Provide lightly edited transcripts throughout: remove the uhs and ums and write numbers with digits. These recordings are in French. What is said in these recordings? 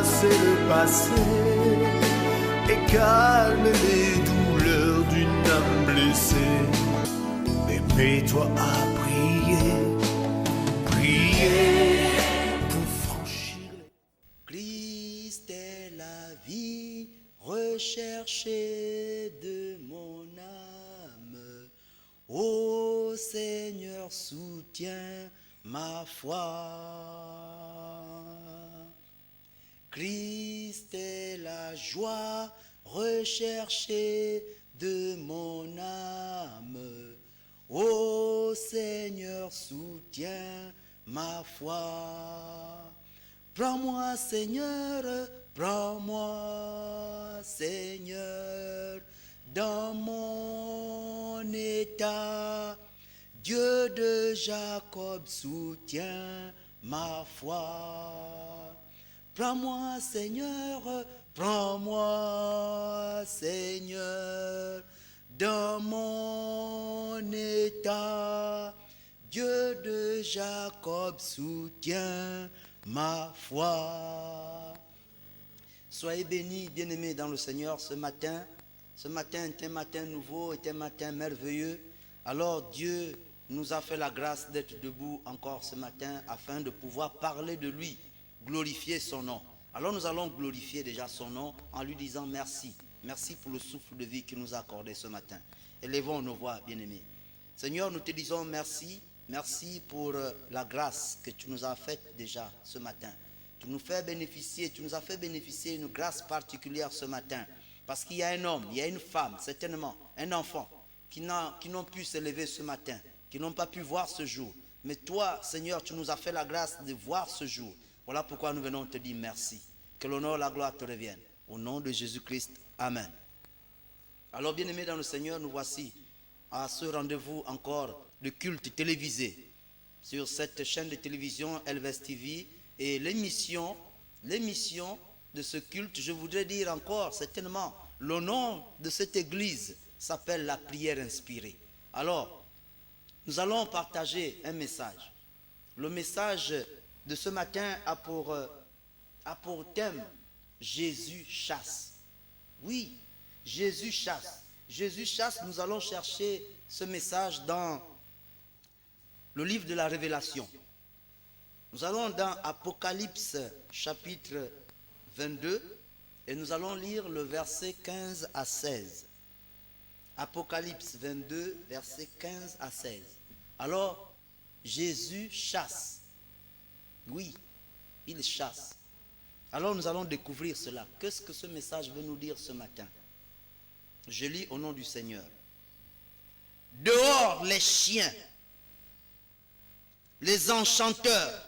effacer le passé et calmer les douleurs d'une âme blessée. Mais mets-toi à prier, prier pour franchir. Christ est la vie recherchée de mon âme. Ô Seigneur, soutiens ma foi. Christ est la joie recherchée de mon âme. Ô Seigneur, soutiens ma foi. Prends-moi, Seigneur, prends-moi, Seigneur, dans mon état. Dieu de Jacob soutient ma foi. Prends-moi, Seigneur, prends-moi, Seigneur, dans mon état. Dieu de Jacob soutient ma foi. Soyez bénis, bien-aimés dans le Seigneur, ce matin. Ce matin est un matin nouveau, est un matin merveilleux. Alors Dieu nous a fait la grâce d'être debout encore ce matin afin de pouvoir parler de lui, glorifier son nom. Alors nous allons glorifier déjà son nom en lui disant merci. Merci pour le souffle de vie qu'il nous a accordé ce matin. Élevons nos voix, bien-aimés. Seigneur, nous te disons merci. Merci pour la grâce que tu nous as faite déjà ce matin. Tu nous as fait bénéficier une grâce particulière ce matin. Parce qu'il y a un homme, il y a une femme, certainement, un enfant, qui n'ont pu se lever ce matin, qui n'ont pas pu voir ce jour. Mais toi, Seigneur, tu nous as fait la grâce de voir ce jour. Voilà pourquoi nous venons te dire merci. Que l'honneur et la gloire te reviennent. Au nom de Jésus-Christ, Amen. Alors, bien-aimés dans le Seigneur, nous voici à ce rendez-vous encore de culte télévisé sur cette chaîne de télévision Elvest TV. Et l'émission de ce culte, je voudrais dire encore certainement, le nom de cette église s'appelle la prière inspirée. Alors, nous allons partager un message. Le message de ce matin a pour thème Jésus chasse. Oui, Jésus chasse. Jésus chasse, nous allons chercher ce message dans le livre de la Révélation. Nous allons dans Apocalypse chapitre 22 et nous allons lire le verset 15 à 16. Apocalypse 22, verset 15 à 16. Alors, Jésus chasse. Oui, il chasse. Alors nous allons découvrir cela. Qu'est-ce que ce message veut nous dire ce matin? Je lis au nom du Seigneur. Dehors les chiens, les enchanteurs,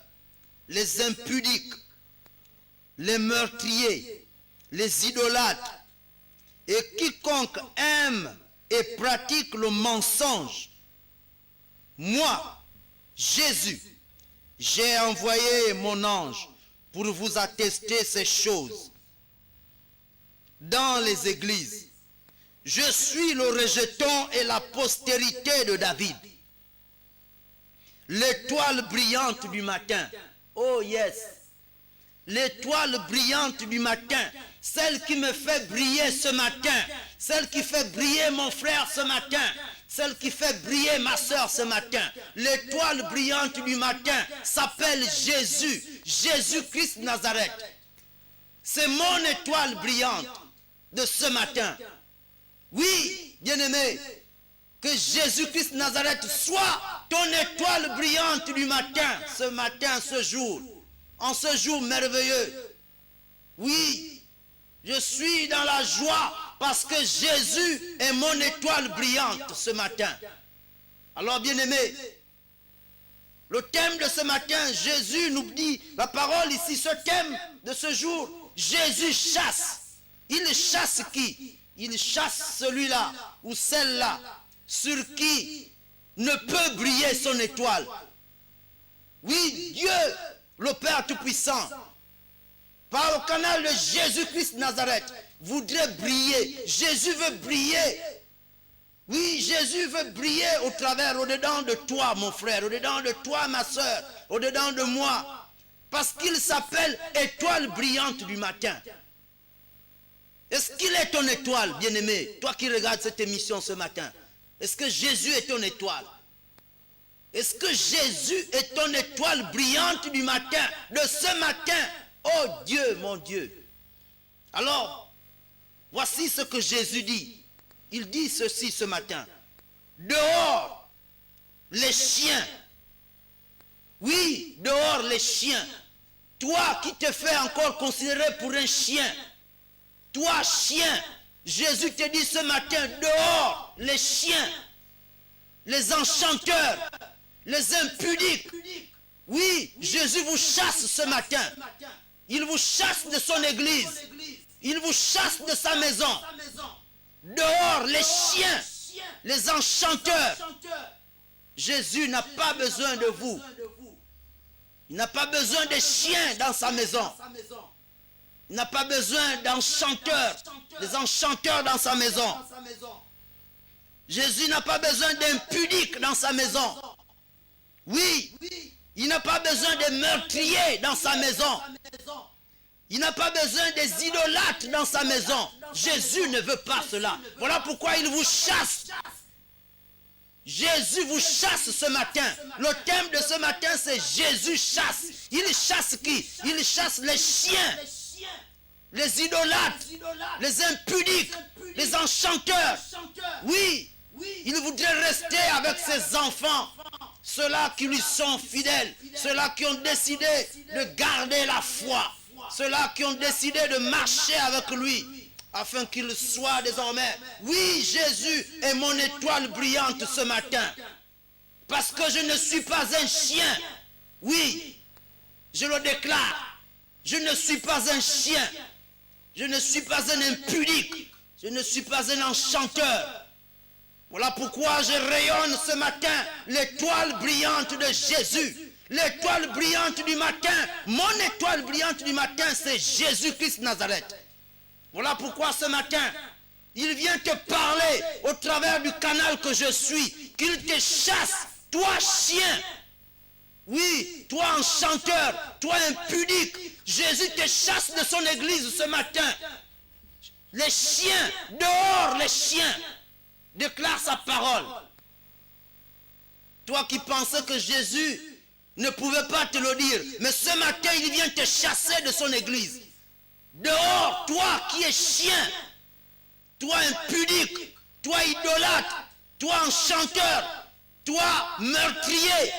les impudiques, les meurtriers, les idolâtres, et quiconque aime et pratique le mensonge. Moi, Jésus, j'ai envoyé mon ange pour vous attester ces choses. Dans les églises, je suis le rejeton et la postérité de David, l'étoile brillante du matin. Oh yes, l'étoile brillante du matin, celle qui me fait briller ce matin, celle qui fait briller mon frère ce matin, celle qui fait briller ma soeur ce matin. L'étoile brillante du matin s'appelle Jésus, Jésus-Christ Nazareth. C'est mon étoile brillante de ce matin. Oui, bien-aimé, que Jésus-Christ Nazareth soit ton étoile brillante du matin, ce jour, en ce jour merveilleux. Oui, je suis dans la joie parce que Jésus est mon étoile brillante ce matin. Alors, bien-aimé, le thème de ce matin, Jésus nous dit, la parole ici, ce thème de ce jour, Jésus chasse. Il chasse qui? Il chasse celui-là ou celle-là sur qui ne peut briller son étoile. Oui, Dieu, le Père Tout-Puissant, par le canal de Jésus-Christ Nazareth, voudrait briller. Jésus veut briller. Oui, Jésus veut briller au dedans de toi, mon frère, au dedans de toi, ma soeur, au dedans de moi. Parce qu'il s'appelle étoile brillante du matin. Est-ce qu'il est ton étoile, bien-aimé, toi qui regardes cette émission ce matin? Est-ce que Jésus est ton étoile? Est-ce que Jésus est ton étoile brillante du matin, de ce matin? Oh Dieu, mon Dieu. Alors, voici ce que Jésus dit. Il dit ceci ce matin. Dehors, les chiens. Oui, dehors, les chiens. Toi qui te fais encore considérer pour un chien. Toi, chien. Jésus te dit ce matin, dehors, les chiens. Les enchanteurs. Les impudiques. Oui, Jésus vous chasse ce matin. Il vous chasse de son église. Il vous chasse de sa maison. Dehors, les chiens, les enchanteurs. Jésus n'a pas besoin de vous. Il n'a pas besoin de chiens dans sa maison. Il n'a pas besoin d'enchanteurs, des enchanteurs dans sa maison. Jésus n'a pas besoin d'impudiques dans sa maison. Oui, il n'a pas besoin de meurtriers dans sa maison. Il n'a pas besoin des idolâtres dans sa maison. Jésus ne veut pas cela. Voilà pourquoi il vous chasse. Jésus vous chasse ce matin. Le thème de ce matin, c'est Jésus chasse. Il chasse qui? Il chasse les chiens, les idolâtres, les impudiques, les enchanteurs. Oui, il voudrait rester avec ses enfants, ceux-là qui lui sont fidèles, ceux-là qui ont décidé de garder la foi, ceux-là qui ont décidé de marcher avec lui, afin qu'il soit désormais. Oui, Jésus est mon étoile brillante ce matin, parce que je ne suis pas un chien. Oui, je le déclare, je ne suis pas un chien, je ne suis pas un impudique, je ne suis pas un enchanteur. Voilà pourquoi je rayonne ce matin l'étoile brillante de Jésus. L'étoile brillante du matin, mon étoile brillante du matin, c'est Jésus-Christ Nazareth. Voilà pourquoi ce matin, il vient te parler au travers du canal que je suis, qu'il te chasse, toi chien. Oui, toi enchanteur, toi impudique. Jésus te chasse de son église ce matin. Les chiens, dehors les chiens. Déclare sa parole. Toi qui pensais que Jésus ne pouvait pas te le dire, mais ce matin il vient te chasser de son église. Dehors, toi qui es chien, toi impudique, toi idolâtre, toi enchanteur, toi meurtrier.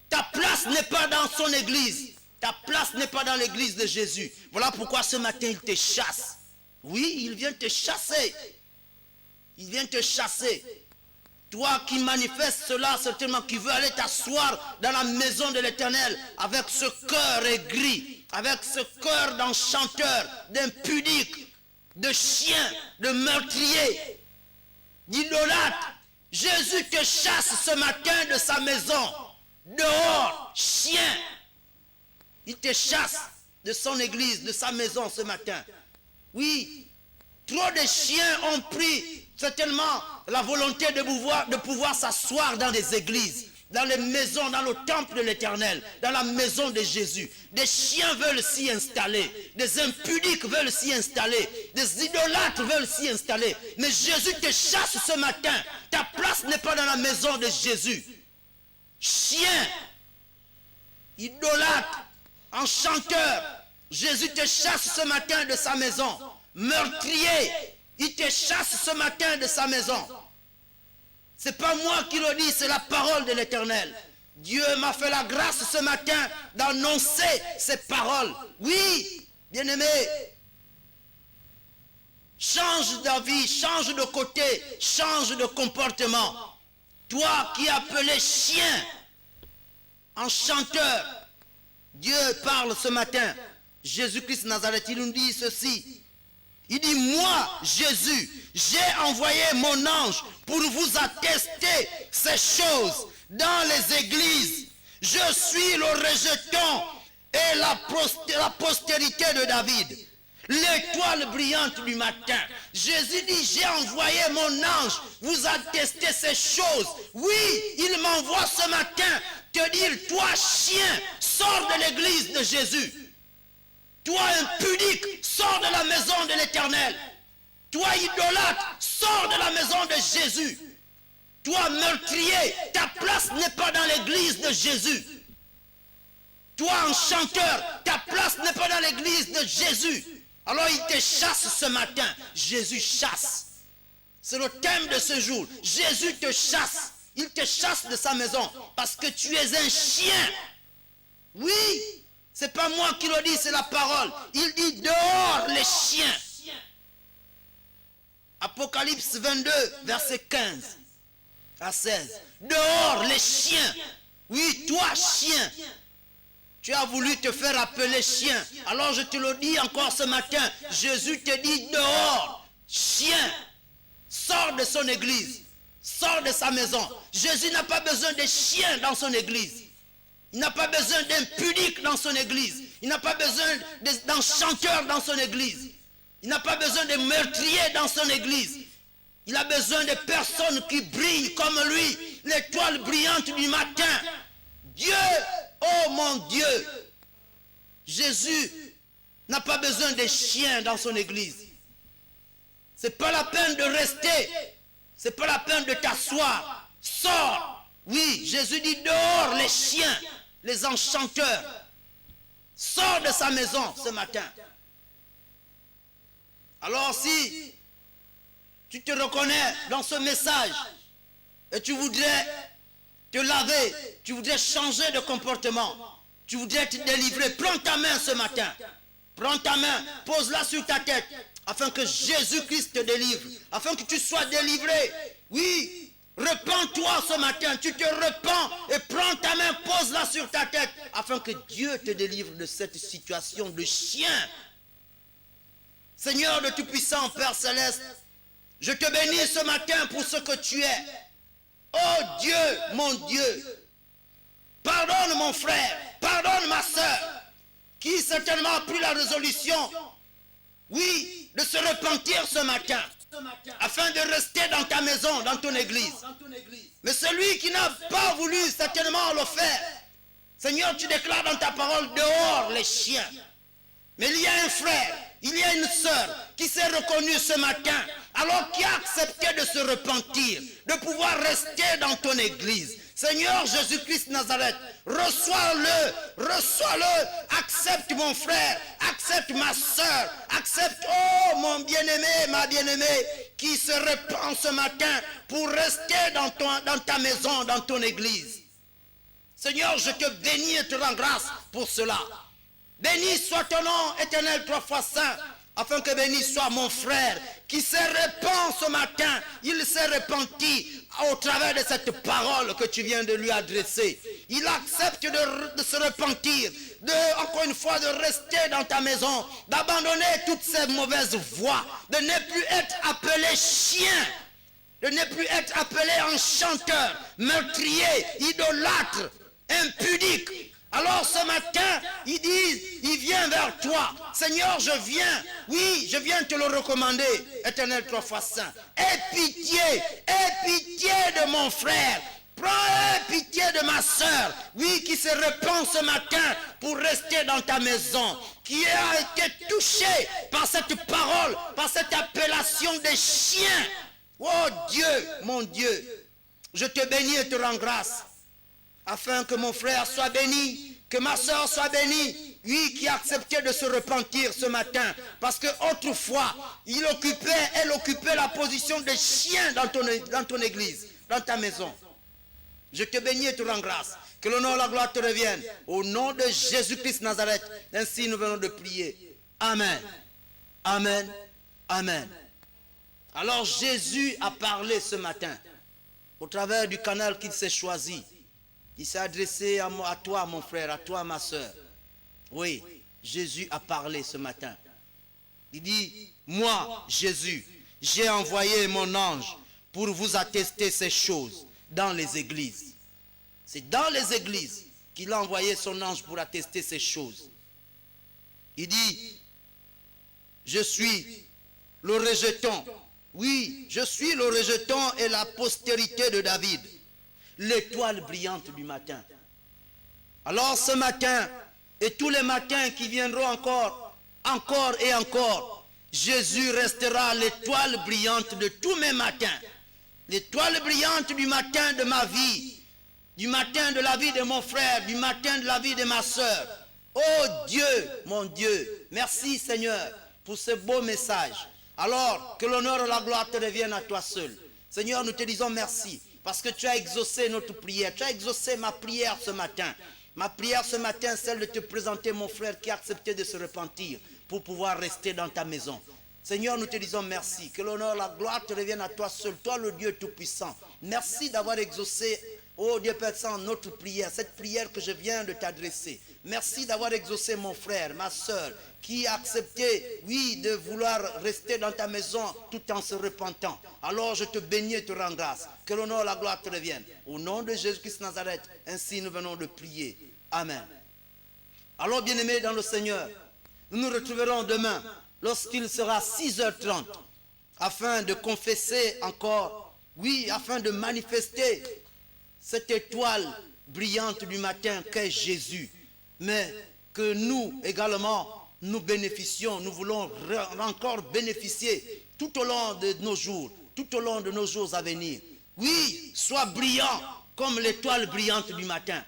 Ta place n'est pas dans son église. Ta place n'est pas dans l'église de Jésus. Voilà pourquoi ce matin il te chasse. Oui, il vient te chasser. Il vient te chasser. Toi qui manifestes cela, certainement qui veux aller t'asseoir dans la maison de l'Éternel avec ce cœur aigri, avec ce cœur d'enchanteur, d'impudique, de chien, de meurtrier, d'idolâtre. Jésus te chasse ce matin de sa maison. Dehors, chien. Il te chasse de son église, de sa maison ce matin. Oui, trop de chiens ont pris certainement la volonté de pouvoir s'asseoir dans des églises, dans les maisons, dans le temple de l'Éternel, dans la maison de Jésus. Des chiens veulent s'y installer, des impudiques veulent s'y installer, des idolâtres veulent s'y installer. Mais Jésus te chasse ce matin. Ta place n'est pas dans la maison de Jésus. Chien, idolâtre, enchanteur, Jésus te chasse ce matin de sa maison. Meurtrier, il te chasse ce matin de sa maison. C'est pas moi qui le dis, c'est la parole de l'Éternel. Dieu m'a fait la grâce ce matin d'annoncer ces paroles. Oui, bien-aimé, change d'avis, change de côté, change de comportement. Toi qui es appelé chien, enchanteur, Dieu parle ce matin. Jésus-Christ Nazareth, il nous dit ceci. Il dit, moi, Jésus, j'ai envoyé mon ange pour vous attester ces choses dans les églises. Je suis le rejeton et la postérité de David, l'étoile brillante du matin. Jésus dit, j'ai envoyé mon ange vous attester ces choses. Oui, il m'envoie ce matin te dire, toi chien, sors de l'église de Jésus. Toi impudique, sors de la maison de l'Éternel. Toi idolâtre, sors de la maison de Jésus. Toi meurtrier, ta place n'est pas dans l'église de Jésus. Toi enchanteur, ta place n'est pas dans l'église de Jésus. Alors il te chasse ce matin. Jésus chasse. C'est le thème de ce jour. Jésus te chasse. Il te chasse de sa maison parce que tu es un chien. Oui, c'est pas moi qui le dis, c'est la parole. Il dit dehors les chiens. Apocalypse 22, verset 15 à 16. Dehors les chiens. Oui, toi chien. Tu as voulu te faire appeler chien. Alors je te le dis encore ce matin. Jésus te dit dehors, chien. Sors de son église. Sors de sa maison. Jésus n'a pas besoin de chiens dans son église. Il n'a pas besoin d'impudiques dans son église. Il n'a pas besoin d'enchanteurs dans son église. Il n'a pas besoin de meurtriers dans son église. Il a besoin de personnes qui brillent comme lui. L'étoile brillante du matin. Dieu, oh mon Dieu. Jésus n'a pas besoin de chiens dans son église. C'est pas la peine de rester. C'est pas la peine de t'asseoir. Sors. Oui, Jésus dit dehors les chiens, les enchanteurs. Sors de sa maison ce matin. Alors si tu te reconnais dans ce message et tu voudrais te laver, tu voudrais changer de comportement, tu voudrais te délivrer, prends ta main ce matin. Prends ta main, pose-la sur ta tête, afin que Jésus-Christ te délivre, afin que tu sois délivré. Oui, repens-toi ce matin, tu te repens et prends ta main, pose-la sur ta tête, afin que Dieu te délivre de cette situation de chien. Seigneur de Tout-Puissant, Père Céleste, je te bénis ce matin pour ce que tu es. Oh Dieu, mon Dieu, pardonne mon frère, pardonne ma soeur, qui certainement a pris la résolution, oui, de se repentir ce matin, afin de rester dans ta maison, dans ton église. Mais celui qui n'a pas voulu certainement le faire, Seigneur, tu déclares dans ta parole, dehors les chiens. Mais il y a un frère, il y a une sœur qui s'est reconnue ce matin, alors qui a accepté de se repentir, de pouvoir rester dans ton église. Seigneur Jésus-Christ Nazareth, reçois-le, reçois-le, accepte mon frère, accepte ma soeur, accepte, oh mon bien-aimé, ma bien-aimée, qui se repent ce matin pour rester dans ta maison, dans ton église. Seigneur, je te bénis et te rends grâce pour cela. Béni soit ton nom, Éternel, 3 fois saint, afin que béni soit mon frère qui se répand ce matin. Il s'est repenti au travers de cette parole que tu viens de lui adresser. Il accepte de se repentir, encore une fois de rester dans ta maison, d'abandonner toutes ces mauvaises voies, de ne plus être appelé chien, de ne plus être appelé enchanteur, meurtrier, idolâtre, impudique. Alors ce matin, il dit, il vient vers toi. Seigneur, je viens. Oui, je viens te le recommander. Éternel 3 fois saint. Aie pitié de mon frère. Prends pitié de ma soeur. Oui, qui se repent ce matin pour rester dans ta maison. Qui a été touché par cette parole, par cette appellation des chiens. Oh Dieu, mon Dieu, je te bénis et te rends grâce. Afin que mon frère soit béni, que ma soeur soit bénie, lui qui a accepté de se repentir ce matin, parce que autrefois, elle occupait la position de chien dans ton église, dans ta maison. Je te bénis et te rends grâce, que l'honneur et la gloire te reviennent, au nom de Jésus-Christ Nazareth, ainsi nous venons de prier. Amen, amen, amen. Alors Jésus a parlé ce matin, au travers du canal qu'il s'est choisi. Il s'est adressé à toi, mon frère, à toi, ma soeur. Oui, Jésus a parlé ce matin. Il dit, moi, Jésus, j'ai envoyé mon ange pour vous attester ces choses dans les églises. C'est dans les églises qu'il a envoyé son ange pour attester ces choses. Il dit, je suis le rejeton. Oui, je suis le rejeton et la postérité de David. L'étoile brillante du matin. Alors ce matin, et tous les matins qui viendront encore et encore, Jésus restera l'étoile brillante de tous mes matins. L'étoile brillante du matin de ma vie, du matin de la vie de mon frère, du matin de la vie de ma soeur. Oh Dieu, mon Dieu, merci Seigneur pour ce beau message. Alors que l'honneur et la gloire te reviennent à toi seul. Seigneur, nous te disons merci parce que tu as exaucé notre prière. Tu as exaucé ma prière ce matin. Ma prière ce matin, celle de te présenter mon frère qui a accepté de se repentir pour pouvoir rester dans ta maison. Seigneur, nous te disons merci. Que l'honneur, la gloire te reviennent à toi seul, toi le Dieu Tout-Puissant. Merci d'avoir exaucé, oh Dieu Père Saint, notre prière, cette prière que je viens de t'adresser. Merci d'avoir exaucé mon frère, ma soeur, qui a accepté, oui, de vouloir rester dans ta maison tout en se repentant. Alors je te bénis et te rends grâce. Que l'honneur, la gloire te reviennent. Au nom de Jésus-Christ Nazareth, ainsi nous venons de prier. Amen. Alors, bien-aimés dans le Seigneur, nous nous retrouverons demain lorsqu'il sera 6h30 afin de confesser encore, oui, afin de manifester cette étoile brillante du matin qu'est Jésus. Mais que nous également, nous bénéficions, nous voulons encore bénéficier tout au long de nos jours, tout au long de nos jours à venir. Oui, sois brillant comme l'étoile brillante du matin.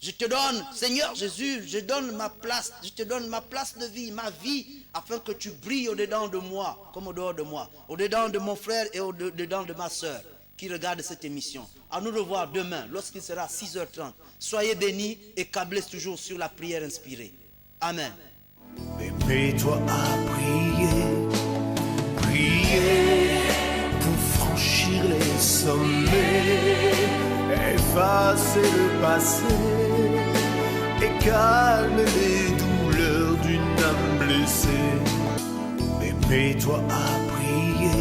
Je te donne, Seigneur Jésus, je te donne ma place de vie, ma vie, afin que tu brilles au-dedans de moi, comme au-dehors de moi, au-dedans de mon frère et au-dedans de ma soeur qui regarde cette émission. À nous revoir demain, lorsqu'il sera 6h30. Soyez bénis et câblez toujours sur la prière inspirée. Amen. Mets-toi à prier, prier pour franchir les sommets, effacer le passé et calmer les douleurs d'une âme blessée. Mets-toi à prier,